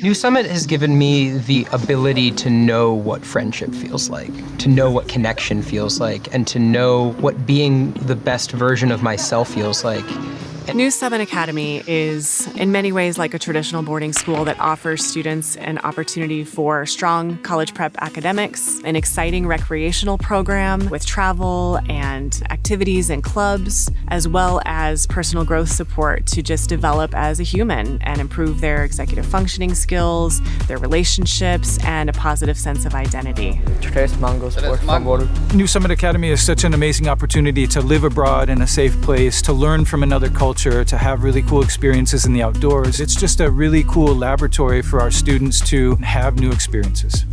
New Summit has given me the ability to know what friendship feels like, to know what connection feels like, and to know what being the best version of myself feels like. New Summit Academy is in many ways like a traditional boarding school that offers students an opportunity for strong college prep academics, an exciting recreational program with travel and activities and clubs, as well as personal growth support to just develop as a human and improve their executive functioning skills, their relationships, and a positive sense of identity. New Summit Academy is such an amazing opportunity to live abroad in a safe place, to learn from another culture, to have really cool experiences in the outdoors. It's just a really cool laboratory for our students to have new experiences.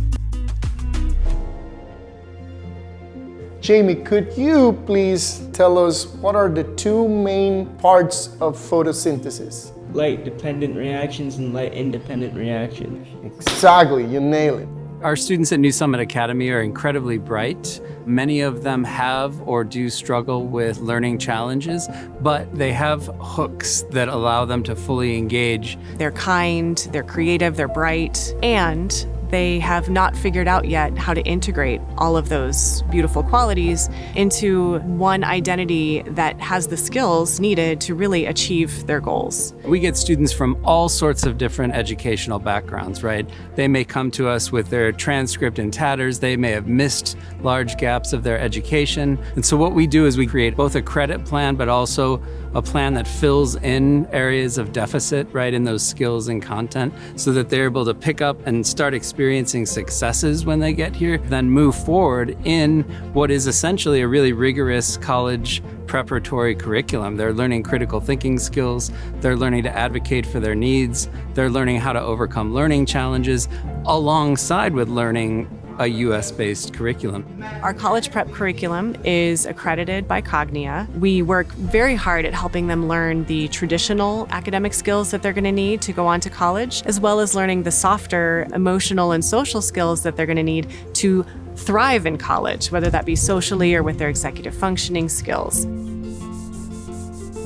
Jamie, could you please tell us what are the two main parts of photosynthesis? Light-dependent reactions and light-independent reactions. Exactly, you nail it. Our students at New Summit Academy are incredibly bright. Many of them have or do struggle with learning challenges, but they have hooks that allow them to fully engage. They're kind, they're creative, they're bright, and they have not figured out yet how to integrate all of those beautiful qualities into one identity that has the skills needed to really achieve their goals. We get students from all sorts of different educational backgrounds, right? They may come to us with their transcript in tatters. They may have missed large gaps of their education. And so what we do is we create both a credit plan, but also a plan that fills in areas of deficit, right, in those skills and content, so that they're able to pick up and start experiencing successes when they get here, then move forward in what is essentially a really rigorous college preparatory curriculum. They're learning critical thinking skills, they're learning to advocate for their needs, they're learning how to overcome learning challenges alongside with learning a US-based curriculum. Our college prep curriculum is accredited by Cognia. We work very hard at helping them learn the traditional academic skills that they're going to need to go on to college, as well as learning the softer emotional and social skills that they're going to need to thrive in college, whether that be socially or with their executive functioning skills.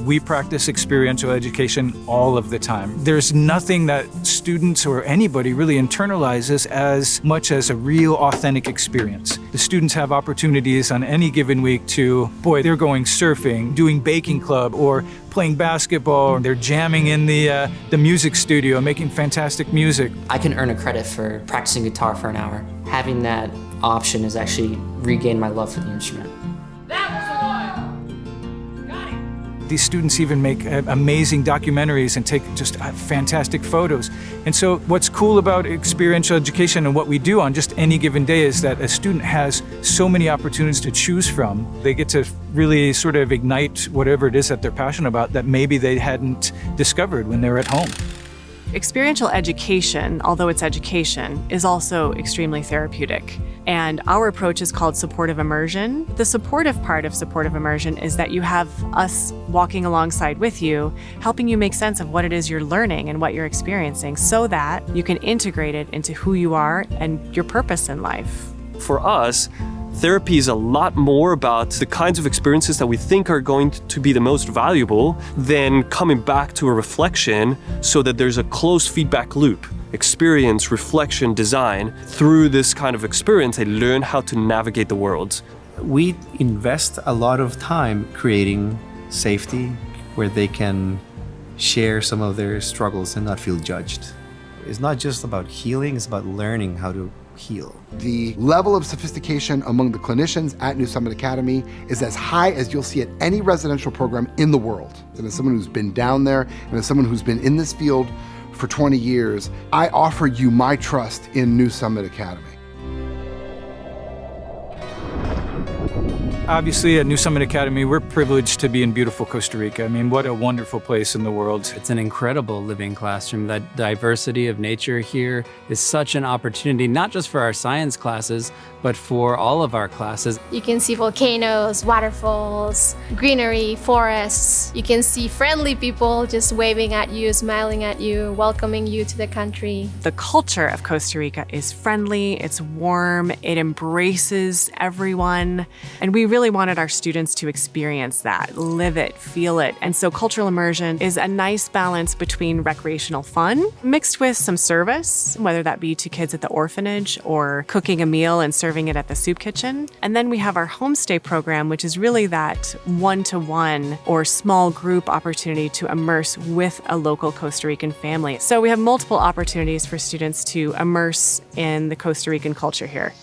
We practice experiential education all of the time. There's nothing that students or anybody really internalizes as much as a real authentic experience. The students have opportunities on any given week to, they're going surfing, doing baking club, or playing basketball, or they're jamming in the music studio, making fantastic music. I can earn a credit for practicing guitar for an hour. Having that option has actually regained my love for the instrument. These students even make amazing documentaries and take just fantastic photos. And so what's cool about experiential education and what we do on just any given day is that a student has so many opportunities to choose from. They get to really sort of ignite whatever it is that they're passionate about that maybe they hadn't discovered when they were at home. Experiential education, although it's education, is also extremely therapeutic. And our approach is called supportive immersion. The supportive part of supportive immersion is that you have us walking alongside with you, helping you make sense of what it is you're learning and what you're experiencing so that you can integrate it into who you are and your purpose in life. For us, therapy is a lot more about the kinds of experiences that we think are going to be the most valuable than coming back to a reflection so that there's a close feedback loop. Experience, reflection, design. Through this kind of experience, they learn how to navigate the world. We invest a lot of time creating safety where they can share some of their struggles and not feel judged. It's not just about healing, it's about learning how to heal. The level of sophistication among the clinicians at New Summit Academy is as high as you'll see at any residential program in the world. And as someone who's been down there, and as someone who's been in this field for 20 years, I offer you my trust in New Summit Academy. Obviously, at New Summit Academy, we're privileged to be in beautiful Costa Rica. I mean, what a wonderful place in the world. It's an incredible living classroom. That diversity of nature here is such an opportunity, not just for our science classes, but for all of our classes. You can see volcanoes, waterfalls, greenery, forests. You can see friendly people just waving at you, smiling at you, welcoming you to the country. The culture of Costa Rica is friendly, it's warm, it embraces everyone, and we really really wanted our students to experience that, live it, feel it. And so cultural immersion is a nice balance between recreational fun mixed with some service, whether that be to kids at the orphanage or cooking a meal and serving it at the soup kitchen. And then we have our homestay program, which is really that one-to-one or small group opportunity to immerse with a local Costa Rican family. So we have multiple opportunities for students to immerse in the Costa Rican culture here.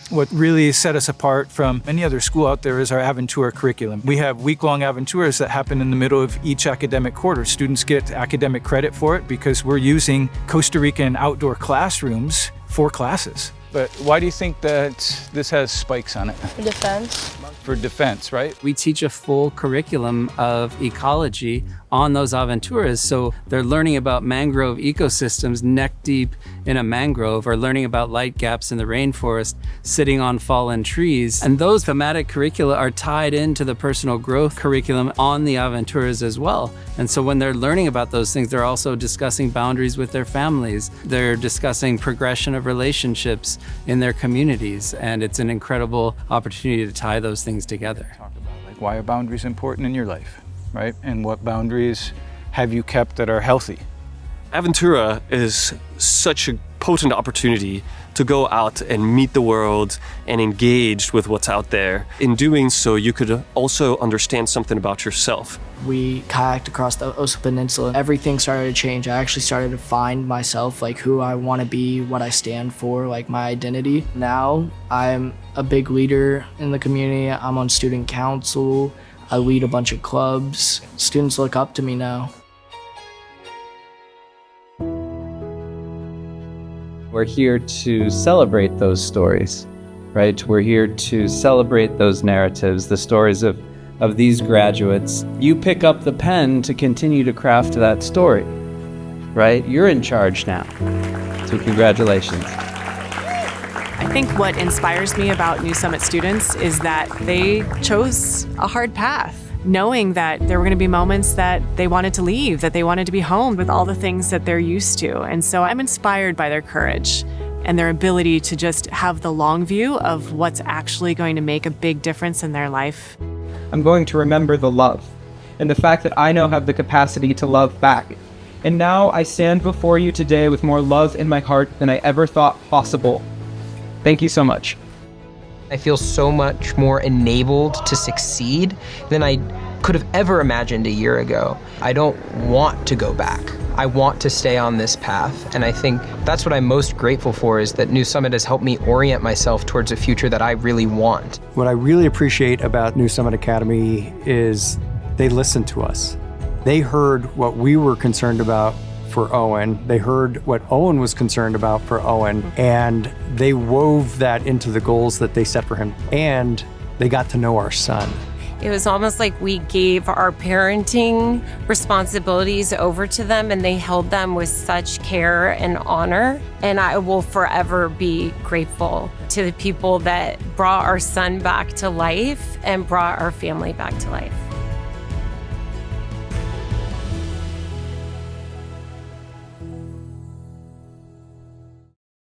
What really set us apart from any other school out there is our Aventura curriculum. We have week-long Aventuras that happen in the middle of each academic quarter. Students get academic credit for it because we're using Costa Rican outdoor classrooms for classes. But why do you think that this has spikes on it? For defense. For defense, right? We teach a full curriculum of ecology on those aventuras. So they're learning about mangrove ecosystems neck deep in a mangrove, or learning about light gaps in the rainforest, sitting on fallen trees. And those thematic curricula are tied into the personal growth curriculum on the aventuras as well. And so when they're learning about those things, they're also discussing boundaries with their families. They're discussing progression of relationships in their communities. And it's an incredible opportunity to tie those things together. Talk about like why are boundaries important in your life, right? And what boundaries have you kept that are healthy? Aventura is such a potent opportunity to go out and meet the world and engage with what's out there. In doing so, you could also understand something about yourself. We kayaked across the Osa Peninsula. Everything started to change. I actually started to find myself, like who I want to be, what I stand for, like my identity. Now I'm a big leader in the community. I'm on student council. I lead a bunch of clubs. Students look up to me now. We're here to celebrate those stories, right? We're here to celebrate those narratives, the stories of these graduates. You pick up the pen to continue to craft that story, right? You're in charge now. So congratulations. I think what inspires me about New Summit students is that they chose a hard path, knowing that there were going to be moments that they wanted to leave, that they wanted to be home with all the things that they're used to. And so I'm inspired by their courage and their ability to just have the long view of what's actually going to make a big difference in their life. I'm going to remember the love and the fact that I now have the capacity to love back. And now I stand before you today with more love in my heart than I ever thought possible. Thank you so much. I feel so much more enabled to succeed than I could have ever imagined a year ago. I don't want to go back. I want to stay on this path. And I think that's what I'm most grateful for, is that New Summit has helped me orient myself towards a future that I really want. What I really appreciate about New Summit Academy is they listened to us. They heard what we were concerned about for Owen. They heard what Owen was concerned about for Owen, and they wove that into the goals that they set for him. And they got to know our son. It was almost like we gave our parenting responsibilities over to them, and they held them with such care and honor. And I will forever be grateful to the people that brought our son back to life and brought our family back to life.